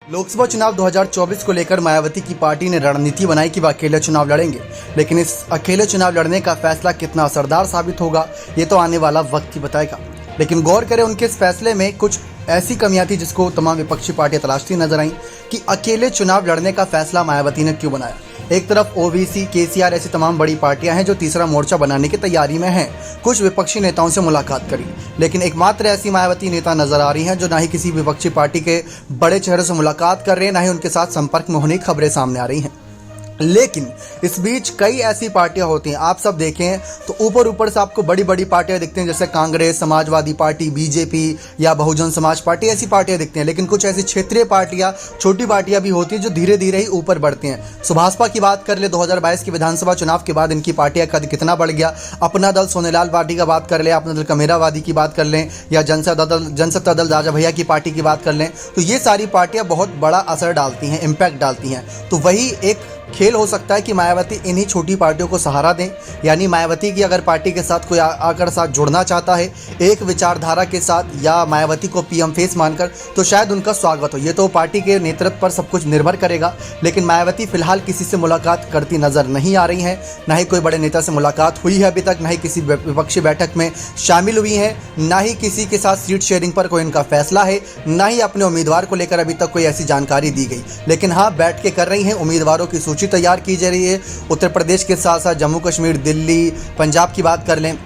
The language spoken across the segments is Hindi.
लोकसभा चुनाव 2024 को लेकर मायावती की पार्टी ने रणनीति बनाई कि वह अकेले चुनाव लड़ेंगे, लेकिन इस अकेले चुनाव लड़ने का फैसला कितना असरदार साबित होगा ये तो आने वाला वक्त ही बताएगा। लेकिन गौर करें, उनके इस फैसले में कुछ ऐसी कमियां थी जिसको तमाम विपक्षी पार्टियां तलाशती नजर आईं कि अकेले चुनाव लड़ने का फैसला मायावती ने क्यों बनाया। एक तरफ ओवीसी, केसीआर ऐसी तमाम बड़ी पार्टियां हैं जो तीसरा मोर्चा बनाने की तैयारी में हैं। कुछ विपक्षी नेताओं से मुलाकात करी, लेकिन एकमात्र ऐसी मायावती नेता नजर आ रही हैं जो ना ही किसी विपक्षी पार्टी के बड़े चेहरे से मुलाकात कर रहे हैं, ना ही उनके साथ संपर्क में होने की खबरें सामने आ रही हैं। लेकिन इस बीच कई ऐसी पार्टियां होती हैं, आप सब देखें तो ऊपर से आपको बड़ी बड़ी पार्टियां दिखती हैं, जैसे कांग्रेस, समाजवादी पार्टी, बीजेपी या बहुजन समाज पार्टी, ऐसी पार्टियां दिखती हैं। लेकिन कुछ ऐसी क्षेत्रीय पार्टियां, छोटी पार्टियां भी होती हैं जो धीरे धीरे ही ऊपर बढ़ती हैं। सुभाषपा की बात कर ले, 2022 के विधानसभा चुनाव के बाद इनकी पार्टियां कद कितना बढ़ गया। अपना दल सोनेलाल पार्टी का बात कर ले, अपना दल कमेरावादी की बात कर लें, या जनसत्ता दल राजा भैया की पार्टी की बात कर लें, तो ये सारी पार्टियां बहुत बड़ा असर डालती हैं, इम्पैक्ट डालती हैं। तो वही एक खेल हो सकता है कि मायावती इन्हीं छोटी पार्टियों को सहारा दें। यानी मायावती की अगर पार्टी के साथ कोई आकर साथ जुड़ना चाहता है एक विचारधारा के साथ, या मायावती को पीएम फेस मानकर, तो शायद उनका स्वागत हो। ये तो पार्टी के नेतृत्व पर सब कुछ निर्भर करेगा। लेकिन मायावती फिलहाल किसी से मुलाकात करती नजर नहीं आ रही हैं, ना ही कोई बड़े नेता से मुलाकात हुई है अभी तक, ना ही किसी विपक्षी बैठक में शामिल हुई हैं, ना ही किसी के साथ सीट शेयरिंग पर कोई इनका फैसला है, ना ही अपने उम्मीदवार को लेकर अभी तक कोई ऐसी जानकारी दी गई। लेकिन हाँ, बैठ के कर रही हैं, उम्मीदवारों की सूची तैयार की जा रही है। उत्तर प्रदेश के साथ साथ जम्मू कश्मीर, दिल्ली, पंजाब की बात कर लें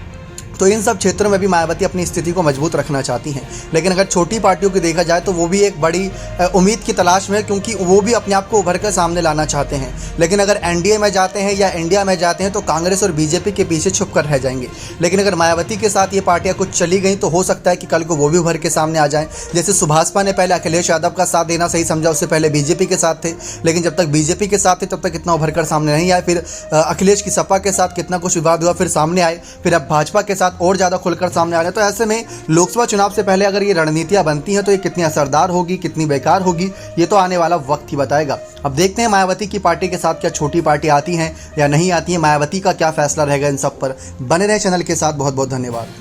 तो इन सब क्षेत्रों में भी मायावती अपनी स्थिति को मजबूत रखना चाहती हैं। लेकिन अगर छोटी पार्टियों की देखा जाए तो वो भी एक बड़ी उम्मीद की तलाश में है, क्योंकि वो भी अपने आप को उभर कर सामने लाना चाहते हैं। लेकिन अगर एनडीए में जाते हैं या इंडिया में जाते हैं तो कांग्रेस और बीजेपी के पीछे छुप कर रह जाएंगे। लेकिन अगर मायावती के साथ ये पार्टियां कुछ चली गई तो हो सकता है कि कल को वो भी उभर के सामने आ जाएं। जैसे सुभाषपा ने पहले अखिलेश यादव का साथ देना सही समझा, उससे पहले बीजेपी के साथ थे, लेकिन जब तक बीजेपी के साथ थे तब तक इतना उभर कर सामने नहीं आए। फिर अखिलेश की सपा के साथ कितना कुछ विवाद हुआ, फिर सामने आए। फिर अब भाजपा के साथ और ज़्यादा खुलकर सामने आ रहे हैं। तो ऐसे में लोकसभा चुनाव से पहले अगर ये रणनीतियां बनती हैं तो ये कितनी असरदार होगी, कितनी बेकार होगी, ये तो आने वाला वक्त ही बताएगा। अब देखते हैं मायावती की पार्टी के साथ क्या छोटी पार्टी आती हैं या नहीं आती हैं, मायावती का क्या फैसला रहेगा इन सब पर। बने रहे चैनल के साथ। बहुत बहुत धन्यवाद।